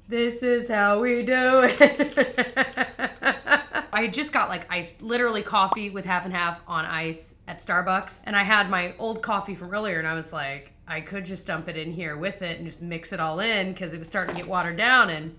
This is how we do it. I just got like iced, literally coffee with half and half on ice at Starbucks. And I had my old coffee from earlier and I was like, I could just dump it in here with it and just mix it all in because it was starting to get watered down, and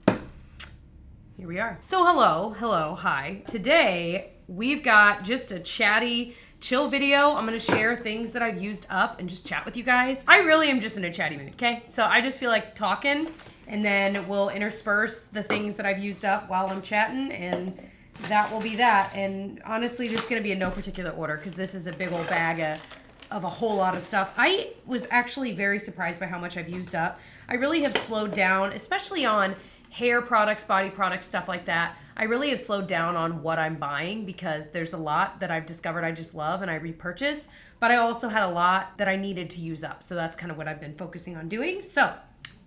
here we are. So hello, hi. Today we've got just a chatty, chill video. I'm gonna share things that I've used up and just chat with you guys. I really am just in a chatty mood, okay? So I just feel like talking, and then we'll intersperse the things that I've used up while I'm chatting, and that will be that. And honestly, this is gonna be in no particular order because this is a big old bag of a whole lot of stuff. I was actually very surprised by how much I've used up. I really have slowed down, especially on hair products, body products, stuff like that. I really have slowed down on what I'm buying because there's a lot that I've discovered I just love and I repurchase, but I also had a lot that I needed to use up. So that's kind of what I've been focusing on doing. So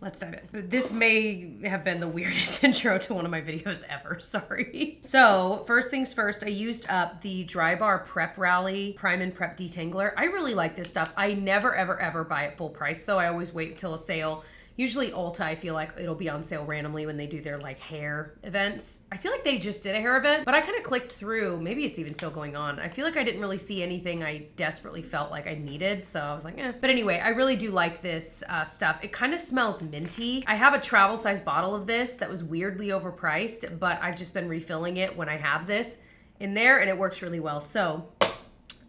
let's dive in. This may have been the weirdest intro to one of my videos ever, sorry. So first things first, I used up the Dry Bar Prep Rally Prime and Prep Detangler. I really like this stuff. I never, ever buy it full price though. I always wait till a sale. Usually Ulta, I feel like it'll be on sale randomly when they do their like hair events. I feel like they just did a hair event, but I kind of clicked through, maybe it's even still going on. I feel like I didn't really see anything I desperately felt like I needed, so I was like, eh. But anyway, I really do like this stuff. It kind of smells minty. I have a travel size bottle of this that was weirdly overpriced, but I've just been refilling it when I have this in there and it works really well. So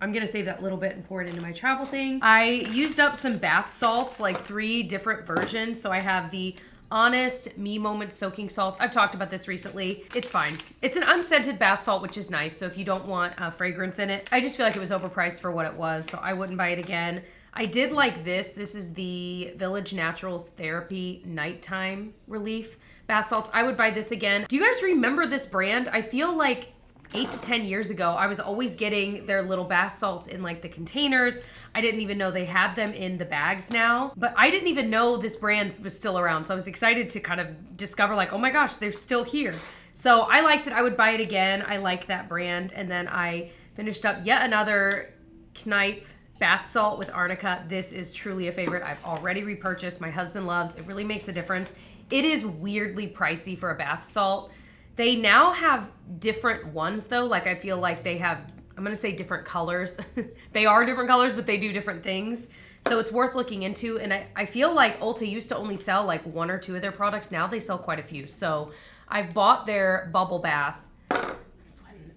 I'm gonna save that little bit and pour it into my travel thing. I used up some bath salts, like 3 different versions. So I have the Honest Me Moment Soaking Salts. I've talked about this recently. It's fine. It's an unscented bath salt, which is nice. So if you don't want fragrance in it, I just feel like it was overpriced for what it was, so I wouldn't buy it again. I did like this. This is the Village Naturals Therapy Nighttime Relief Bath Salts. I would buy this again. Do you guys remember this brand? I feel like 8 to 10 years ago, I was always getting their little bath salts in like the containers. I didn't even know they had them in the bags now, but I didn't even know this brand was still around. So I was excited to kind of discover like, oh my gosh, they're still here. So I liked it. I would buy it again. I like that brand. And then I finished up yet another Knife bath salt with arnica. This is truly a favorite. I've already repurchased. My husband loves. It really makes a difference. It is weirdly pricey for a bath salt. They now have different ones though. Like I feel like they have, I'm gonna say different colors. They are different colors, but they do different things. So it's worth looking into. And I feel like Ulta used to only sell like 1 or 2 of their products. Now they sell quite a few. So I've bought their bubble bath.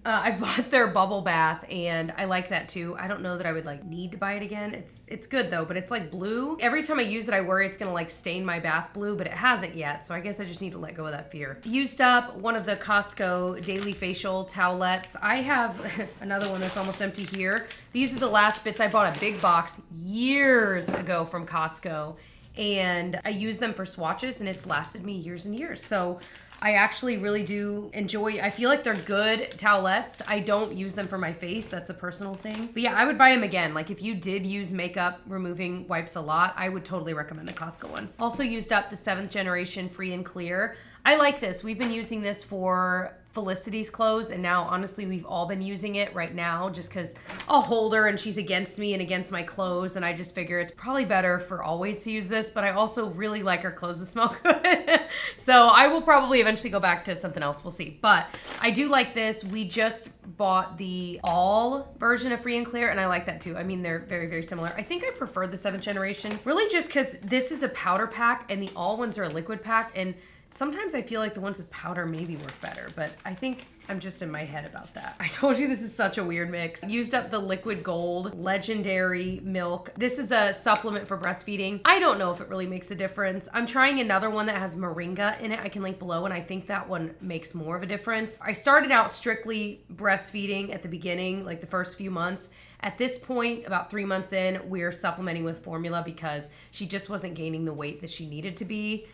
I bought their bubble bath and I like that too. I don't know that I would like need to buy it again. It's good though, but it's like blue. Every time I use it, I worry it's gonna like stain my bath blue, but it hasn't yet. So I guess I just need to let go of that fear. Used up one of the Costco daily facial towelettes. I have another one that's almost empty here. These are the last bits. I bought a big box years ago from Costco and I use them for swatches and it's lasted me years and years. So I actually really do enjoy, I feel like they're good towelettes. I don't use them for my face. That's a personal thing. But yeah, I would buy them again. Like if you did use makeup removing wipes a lot, I would totally recommend the Costco ones. Also used up the 7th generation Free and Clear. I like this. We've been using this for Felicity's clothes, and now honestly we've all been using it right now just because I'll hold her and she's against me and against my clothes, and I just figure it's probably better for always to use this, but I also really like her clothes to smell good. So I will probably eventually go back to something else, we'll see. But I do like this. We just bought the all version of Free and Clear and I like that too. I mean, they're very, very similar. I think I prefer the 7th generation, really just because this is a powder pack and the all ones are a liquid pack, and sometimes I feel like the ones with powder maybe work better, but I think I'm just in my head about that. I told you this is such a weird mix. Used up the Liquid Gold Legendary Milk. This is a supplement for breastfeeding. I don't know if it really makes a difference. I'm trying another one that has moringa in it. I can link below, and I think that one makes more of a difference. I started out strictly breastfeeding at the beginning, like the first few months. At this point, about 3 months in, we're supplementing with formula because she just wasn't gaining the weight that she needed to be.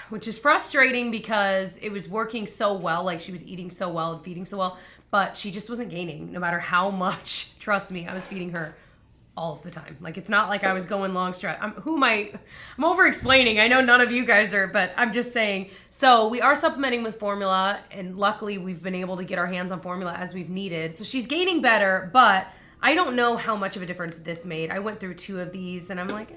Which is frustrating because it was working so well, like she was eating so well and feeding so well, but she just wasn't gaining no matter how much. Trust me, I was feeding her all of the time. Like it's not like I was going long stretch. I'm over explaining. I know none of you guys are, but I'm just saying. So we are supplementing with formula, and luckily we've been able to get our hands on formula as we've needed. So she's gaining better, but I don't know how much of a difference this made. I went through 2 of these and I'm like,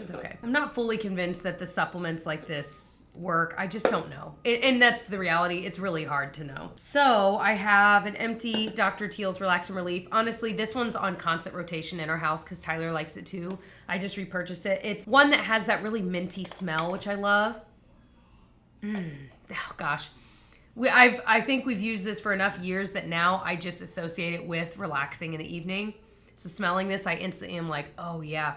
it's okay. I'm not fully convinced that the supplements like this work? I just don't know. And that's the reality. It's really hard to know. So I have an empty Dr. Teals Relax and Relief. Honestly, this one's on constant rotation in our house because Tyler likes it too. I just repurchased it. It's one that has that really minty smell, which I love. Oh gosh. I think we've used this for enough years that now I just associate it with relaxing in the evening. So smelling this, I instantly am like, oh yeah.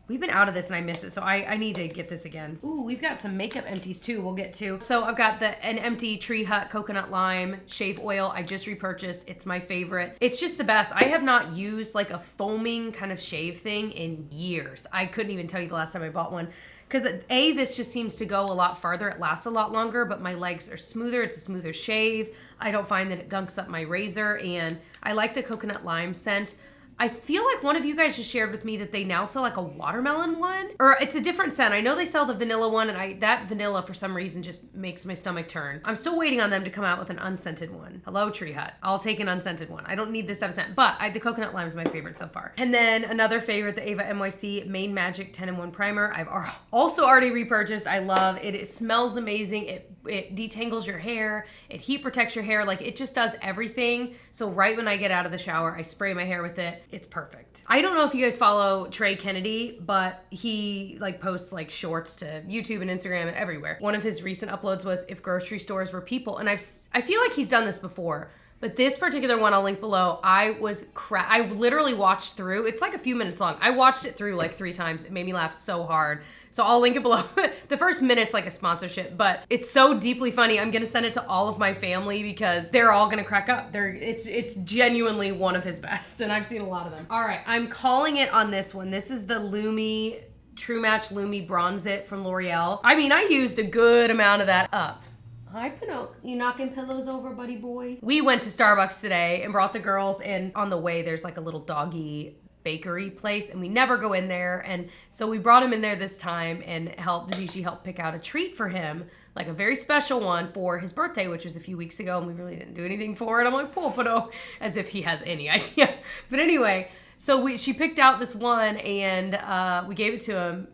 We've been out of this and I miss it, so I need to get this again. Ooh, we've got some makeup empties too we'll get to. So I've got an empty Tree Hut Coconut Lime Shave Oil. I just repurchased. It's my favorite. It's just the best. I have not used like a foaming kind of shave thing in years. I couldn't even tell you the last time I bought one. Because this just seems to go a lot farther. It lasts a lot longer, but my legs are smoother. It's a smoother shave. I don't find that it gunks up my razor, and I like the coconut lime scent. I feel like one of you guys just shared with me that they now sell like a watermelon one, or it's a different scent. I know they sell the vanilla one, and that vanilla for some reason just makes my stomach turn. I'm still waiting on them to come out with an unscented one. Hello, Tree Hut. I'll take an unscented one. I don't need this to have a scent, but the coconut lime is my favorite so far. And then another favorite, the Ava NYC Main Magic 10-in-1 Primer. I've also already repurchased. I love it. It smells amazing. It detangles your hair. It heat protects your hair. Like, it just does everything. So right when I get out of the shower, I spray my hair with it. It's perfect. I don't know if you guys follow Trey Kennedy, but he like posts like shorts to YouTube and Instagram and everywhere. One of his recent uploads was if grocery stores were people. And I feel like he's done this before. But this particular one I'll link below, I literally watched through. It's like a few minutes long. I watched it through like 3 times. It made me laugh so hard. So I'll link it below. The first minute's like a sponsorship, but it's so deeply funny. I'm gonna send it to all of my family because they're all gonna crack up. It's genuinely one of his best, and I've seen a lot of them. All right, I'm calling it on this one. This is the Lumi True Match Lumi Bronze It from L'Oreal. I mean, I used a good amount of that up. Hi, Pinocchio. You knocking pillows over, buddy boy? We went to Starbucks today and brought the girls, and on the way, there's like a little doggy bakery place, and we never go in there. And so we brought him in there this time and Gigi helped pick out a treat for him, like a very special one for his birthday, which was a few weeks ago, and we really didn't do anything for it. I'm like, poor Pinocchio, as if he has any idea. But anyway, so she picked out this one, and we gave it to him,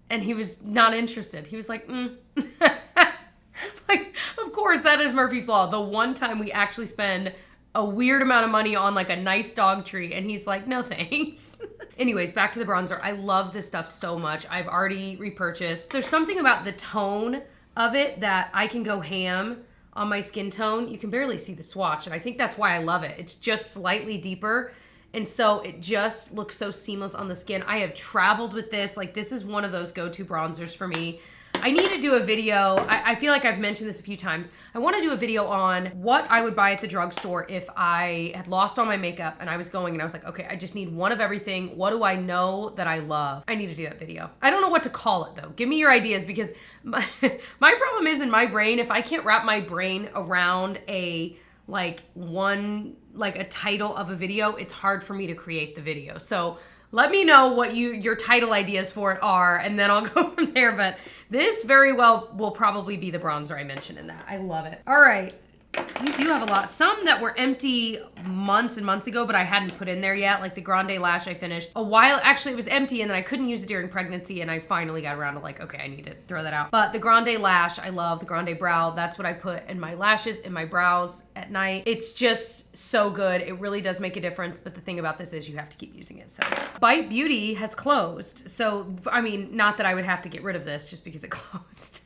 and he was not interested. He was like, Like, of course, that is Murphy's Law. The one time we actually spend a weird amount of money on like a nice dog treat, and he's like, no thanks. Anyways, back to the bronzer. I love this stuff so much. I've already repurchased. There's something about the tone of it that I can go ham on my skin tone. You can barely see the swatch, and I think that's why I love it. It's just slightly deeper, and so it just looks so seamless on the skin. I have traveled with this. Like, this is one of those go-to bronzers for me. I need to do a video. I feel like I've mentioned this a few times. I want to do a video on what I would buy at the drugstore if I had lost all my makeup and I was going and I was like, okay, I just need one of everything. What do I know that I love? I need to do that video. I don't know what to call it though. Give me your ideas, because my problem is in my brain, if I can't wrap my brain around a title of a video, it's hard for me to create the video. So let me know what your title ideas for it are, and then I'll go from there. But this very well will probably be the bronzer I mentioned in that. I love it. All right. We do have a lot. Some that were empty months and months ago, but I hadn't put in there yet. Like the Grande Lash I finished a while. Actually, it was empty, and then I couldn't use it during pregnancy, and I finally got around to like, okay, I need to throw that out. But the Grande Lash, I love. The Grande Brow, that's what I put in my lashes, in my brows at night. It's just so good. It really does make a difference, but the thing about this is you have to keep using it. So Bite Beauty has closed. So, I mean, not that I would have to get rid of this just because it closed.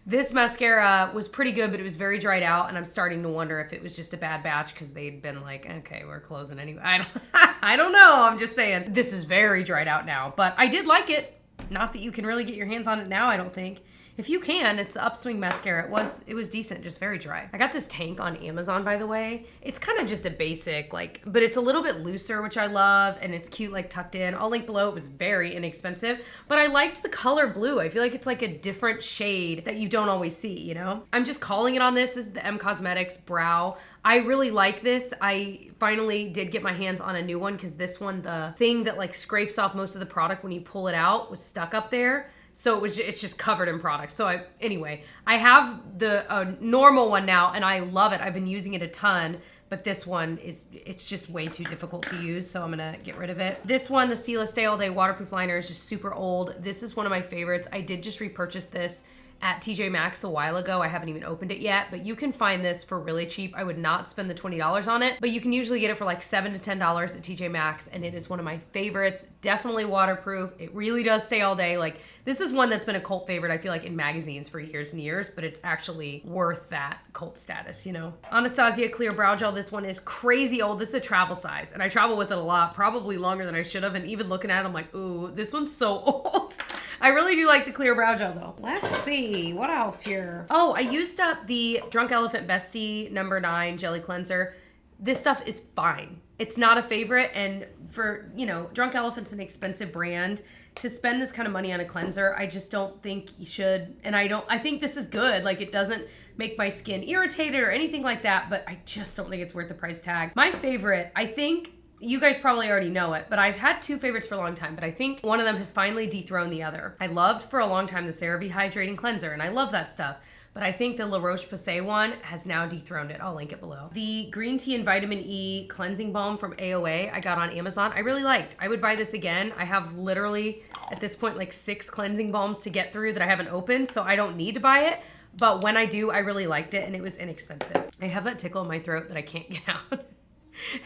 This mascara was pretty good, but it was very dried out, and I'm starting to wonder if it was just a bad batch because they'd been like, okay, we're closing anyway. I don't know. I'm just saying. This is very dried out now, but I did like it. Not that you can really get your hands on it now, I don't think. If you can, it's the Upswing mascara. It was decent, just very dry. I got this tank on Amazon, by the way. It's kind of just a basic, but it's a little bit looser, which I love, and it's cute, like tucked in. I'll link below. It was very inexpensive, but I liked the color blue. I feel like it's like a different shade that you don't always see, you know? I'm just calling it on this. This is the M Cosmetics Brow. I really like this. I finally did get my hands on a new one because this one, the thing that like scrapes off most of the product when you pull it out, was stuck up there. So it's just covered in product. So anyway, I have the normal one now, and I love it. I've been using it a ton, but this one it's just way too difficult to use, so I'm gonna get rid of it. This one, the Stila Stay All Day Waterproof Liner, is just super old. This is one of my favorites. I did just repurchase this at TJ Maxx a while ago. I haven't even opened it yet, but you can find this for really cheap. I would not spend the $20 on it, but you can usually get it for like $7 to $10 at TJ Maxx, and it is one of my favorites. Definitely waterproof. It really does stay all day. Like, this is one that's been a cult favorite, I feel like, in magazines for years and years, but it's actually worth that cult status, you know? Anastasia Clear Brow Gel. This one is crazy old. This is a travel size, and I travel with it a lot, probably longer than I should have, and even looking at it, I'm like, ooh, this one's so old. I really do like the clear brow gel though. Let's see, what else here? Oh, I used up the Drunk Elephant Bestie number 9 Jelly Cleanser. This stuff is fine. It's not a favorite, and for, you know, Drunk Elephant's an expensive brand. To spend this kind of money on a cleanser, I just don't think you should. And I think this is good. Like, it doesn't make my skin irritated or anything like that, but I just don't think it's worth the price tag. My favorite, I think, you guys probably already know it, but I've had 2 favorites for a long time, but I think one of them has finally dethroned the other. I loved for a long time the CeraVe Hydrating Cleanser, and I love that stuff, but I think the La Roche-Posay one has now dethroned it. I'll link it below. The Green Tea and Vitamin E Cleansing Balm from AOA I got on Amazon. I really liked. I would buy this again. I have literally, at this point, like 6 cleansing balms to get through that I haven't opened, so I don't need to buy it, but when I do, I really liked it, and it was inexpensive. I have that tickle in my throat that I can't get out.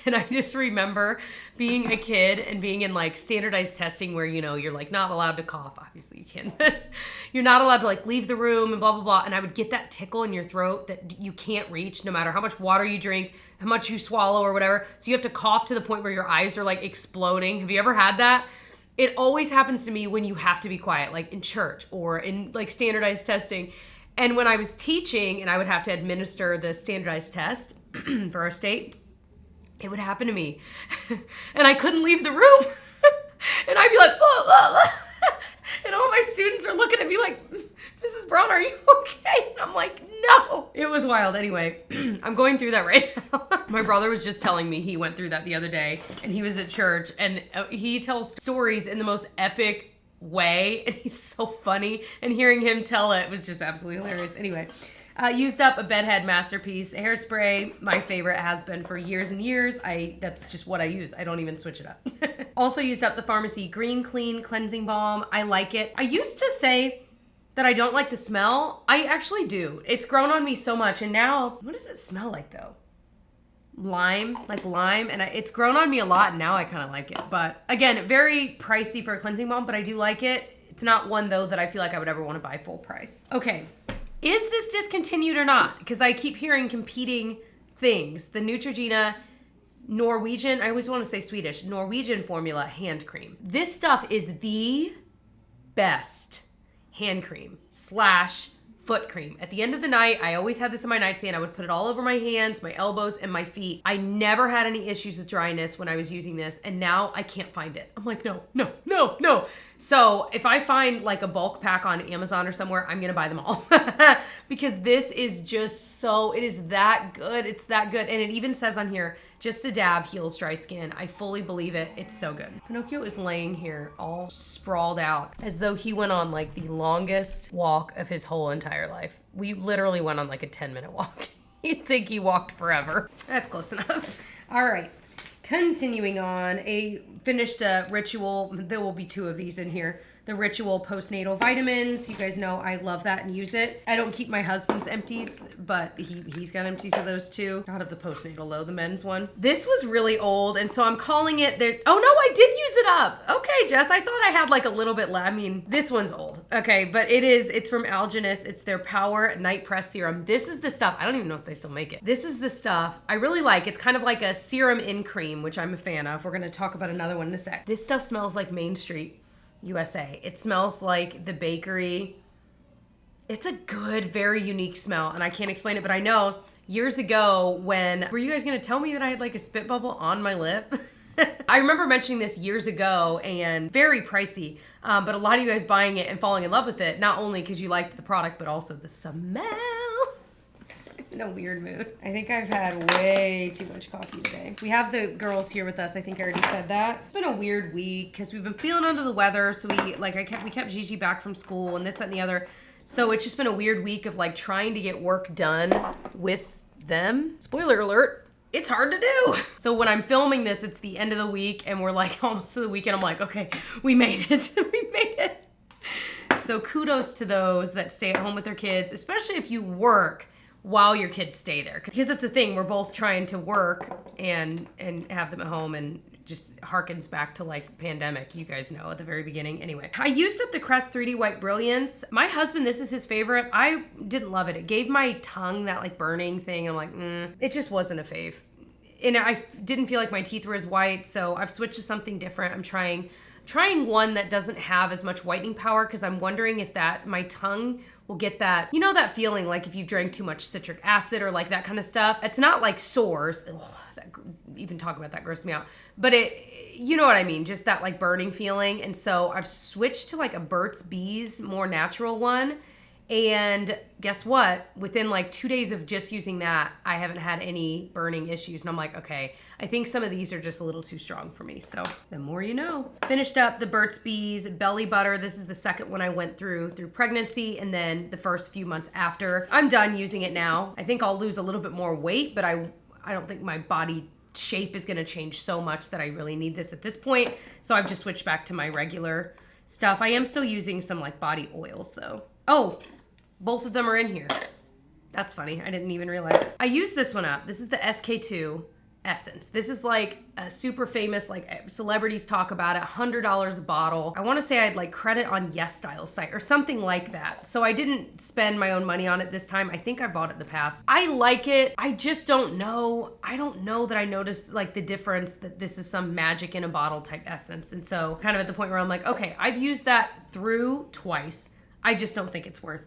And I just remember being a kid and being in like standardized testing where, you know, you're like not allowed to cough. Obviously you can, but you're not allowed to like leave the room and blah, blah, blah. And I would get that tickle in your throat that you can't reach no matter how much water you drink, how much you swallow or whatever. So you have to cough to the point where your eyes are like exploding. Have you ever had that? It always happens to me when you have to be quiet, like in church or in like standardized testing. And when I was teaching and I would have to administer the standardized test for our state, it would happen to me. And I couldn't leave the room. And I'd be like, blah, blah, blah. And all my students are looking at me like, Mrs. Braun, are you okay? And I'm like, no. It was wild. Anyway, I'm going through that right now. My brother was just telling me he went through that the other day, and he was at church, and he tells stories in the most epic way, and he's so funny, and hearing him tell it was just absolutely hilarious. Anyway. Used up a Bedhead Masterpiece hairspray. My favorite, has been for years and years. That's just what I use. I don't even switch it up. Also used up the Pharmacy Green Clean Cleansing Balm. I like it. I used to say that I don't like the smell. I actually do. It's grown on me so much, and now, what does it smell like though? Lime, like lime, and it's grown on me a lot, and now I kind of like it. But again, very pricey for a cleansing balm, but I do like it. It's not one though that I feel like I would ever want to buy full price. Okay. Is this discontinued or not? Because I keep hearing competing things. The Neutrogena Norwegian, I always want to say Swedish, Norwegian formula hand cream. This stuff is the best hand cream / foot cream. At the end of the night, I always had this in my nightstand. I would put it all over my hands, my elbows, and my feet. I never had any issues with dryness when I was using this, and now I can't find it. I'm like, no, no, no, no. So if I find like a bulk pack on Amazon or somewhere, I'm gonna buy them all. Because this is just so, it is that good. It's that good. And it even says on here, just a dab heals dry skin. I fully believe it. It's so good. Pinocchio is laying here all sprawled out as though he went on like the longest walk of his whole entire life. We literally went on like a 10-minute walk. You'd think he walked forever. That's close enough. All right. Continuing on, a finished Ritual. There will be 2 of these in here. The Ritual Postnatal Vitamins. You guys know I love that and use it. I don't keep my husband's empties, but he's got empties of those too. Not of the postnatal though, the men's one. This was really old, and so I'm calling it the, oh no, I did use it up. Okay, Jess, I thought I had like a little bit left. I mean, this one's old. Okay, but it's from Algenist. It's their Power Night Press Serum. This is the stuff, I don't even know if they still make it. This is the stuff I really like. It's kind of like a serum in cream, which I'm a fan of. We're gonna talk about another one in a sec. This stuff smells like Main Street USA. It smells like the bakery. It's a good, very unique smell, and I can't explain it, but I know years ago when, were you guys gonna tell me that I had like a spit bubble on my lip? I remember mentioning this years ago, and very pricey, but a lot of you guys buying it and falling in love with it, not only because you liked the product, but also the smell. In a weird mood. I think I've had way too much coffee today. We have the girls here with us. I think I already said that. It's been a weird week because we've been feeling under the weather. So we kept Gigi back from school and this, that, and the other. So it's just been a weird week of like trying to get work done with them. Spoiler alert, it's hard to do. So when I'm filming this, it's the end of the week and we're like almost to the weekend. I'm like, okay, we made it. We made it. So kudos to those that stay at home with their kids, especially if you work while your kids stay there. Because that's the thing, we're both trying to work and have them at home, and just harkens back to like pandemic, you guys know, at the very beginning. Anyway, I used up the Crest 3D White Brilliance. My husband, this is his favorite. I didn't love it. It gave my tongue that like burning thing. I'm like, it just wasn't a fave. And I didn't feel like my teeth were as white, so I've switched to something different. I'm trying one that doesn't have as much whitening power, because I'm wondering if that my tongue will get that, you know, that feeling like if you drank too much citric acid or like that kind of stuff. It's not like sores. Ugh, even talk about that grosses me out. But it, you know what I mean, just that like burning feeling. And so I've switched to like a Burt's Bees more natural one. And guess what? Within like 2 days of just using that, I haven't had any burning issues. And I'm like, okay, I think some of these are just a little too strong for me. So the more you know. Finished up the Burt's Bees Belly Butter. This is the second one I went through pregnancy, and then the first few months after. I'm done using it now. I think I'll lose a little bit more weight, but I don't think my body shape is gonna change so much that I really need this at this point. So I've just switched back to my regular stuff. I am still using some like body oils though. Oh, both of them are in here. That's funny, I didn't even realize it. I used this one up. This is the SK2 Essence. This is like a super famous, like celebrities talk about it, $100 a bottle. I wanna say I had like credit on Yes Style's site or something like that. So I didn't spend my own money on it this time. I think I bought it in the past. I like it. I just don't know. I don't know that I noticed like the difference that this is some magic in a bottle type essence. And so kind of at the point where I'm like, okay, I've used that through twice. I just don't think it's worth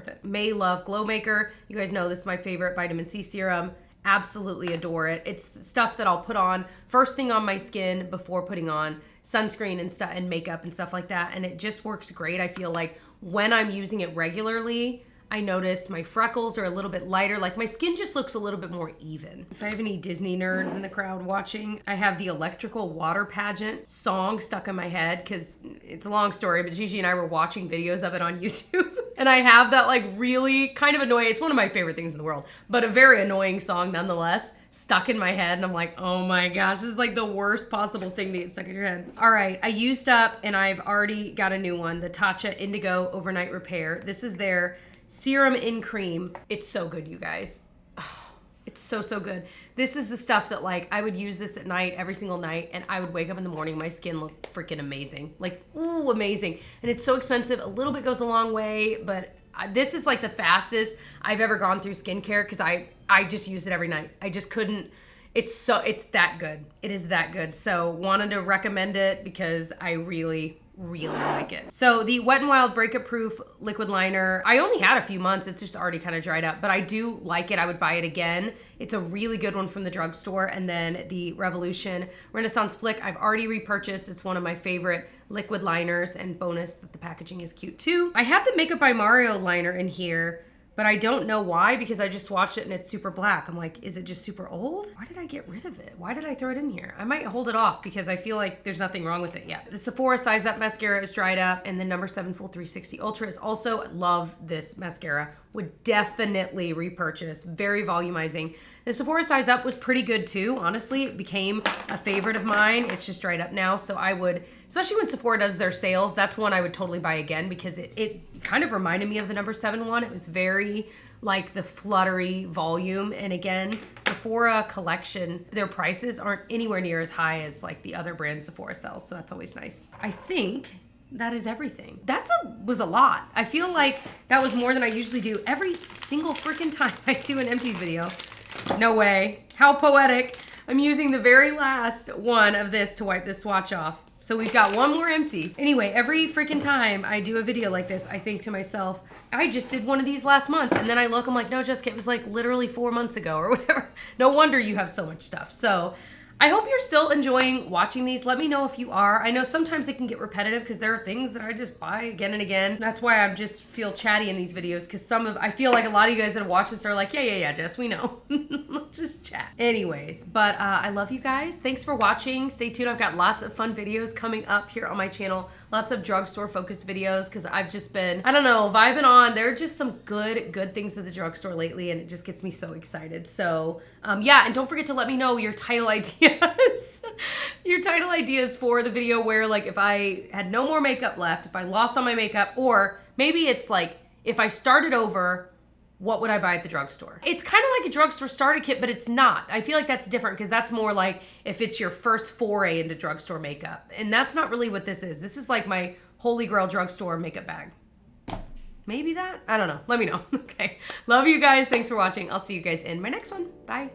it. May Love Glow Maker. You guys know this is my favorite vitamin C serum. Absolutely adore it. It's stuff that I'll put on first thing on my skin before putting on sunscreen and stuff and makeup and stuff like that. And it just works great. I feel like when I'm using it regularly, I notice my freckles are a little bit lighter. Like my skin just looks a little bit more even. If I have any Disney nerds in the crowd watching, I have the Electrical Water Pageant song stuck in my head because it's a long story, but Gigi and I were watching videos of it on YouTube. And I have that like really kind of annoying, it's one of my favorite things in the world, but a very annoying song nonetheless, stuck in my head. And I'm like, oh my gosh, this is like the worst possible thing to get stuck in your head. All right, I used up and I've already got a new one, the Tatcha Indigo Overnight Repair. This is their serum in cream. It's so good, you guys. Oh, it's so, so good. This is the stuff that like, I would use this at night, every single night, and I would wake up in the morning, my skin looked freaking amazing. Like, ooh, amazing. And it's so expensive. A little bit goes a long way, but this is like the fastest I've ever gone through skincare because I just use it every night. I just couldn't. It's that good. It is that good. So wanted to recommend it because I really like it. So the Wet n Wild Breakup Proof Liquid Liner, I only had a few months. It's just already kind of dried up, but I do like it. I would buy it again. It's a really good one from the drugstore. And then the Revolution Renaissance Flick, I've already repurchased. It's one of my favorite liquid liners, and bonus that the packaging is cute too. I had the Makeup by Mario liner in here, but I don't know why, because I just watched it and it's super black. I'm like, is it just super old? Why did I get rid of it? Why did I throw it in here? I might hold it off because I feel like there's nothing wrong with it yet. The Sephora Size Up mascara is dried up, and the No. 7 Full 360 Ultra is also, love this mascara. Would definitely repurchase. Very volumizing. The Sephora Size Up was pretty good too. Honestly, it became a favorite of mine. It's just dried up now, so I would, especially when Sephora does their sales, that's one I would totally buy again because it kind of reminded me of the No. 7 one. It was very like the fluttery volume. And again, Sephora collection, their prices aren't anywhere near as high as like the other brands Sephora sells, so that's always nice. I think that is everything. Was a lot. I feel like that was more than I usually do every single freaking time I do an empties video. No way. How poetic. I'm using the very last one of this to wipe this swatch off. So we've got one more empty. Anyway, every freaking time I do a video like this, I think to myself, I just did one of these last month. And then I look, I'm like, no, Jessica, it was like literally 4 months ago or whatever. No wonder you have so much stuff. So I hope you're still enjoying watching these. Let me know if you are. I know sometimes it can get repetitive because there are things that I just buy again and again. That's why I just feel chatty in these videos, because I feel like a lot of you guys that have watched this are like, yeah, Jess, we know. Let's just chat. Anyways, but I love you guys. Thanks for watching. Stay tuned. I've got lots of fun videos coming up here on my channel. Lots of drugstore focused videos because I've just been, I don't know, vibing on. There are just some good things at the drugstore lately, and it just gets me so excited. So yeah, and don't forget to let me know your title idea ideas. Your title ideas for the video where like if I had no more makeup left, if I lost all my makeup, or maybe it's like if I started over, what would I buy at the drugstore? It's kind of like a drugstore starter kit, but it's not. I feel like that's different because that's more like if it's your first foray into drugstore makeup. And that's not really what this is. This is like my holy grail drugstore makeup bag. Maybe that? I don't know. Let me know. Okay. Love you guys. Thanks for watching. I'll see you guys in my next one. Bye.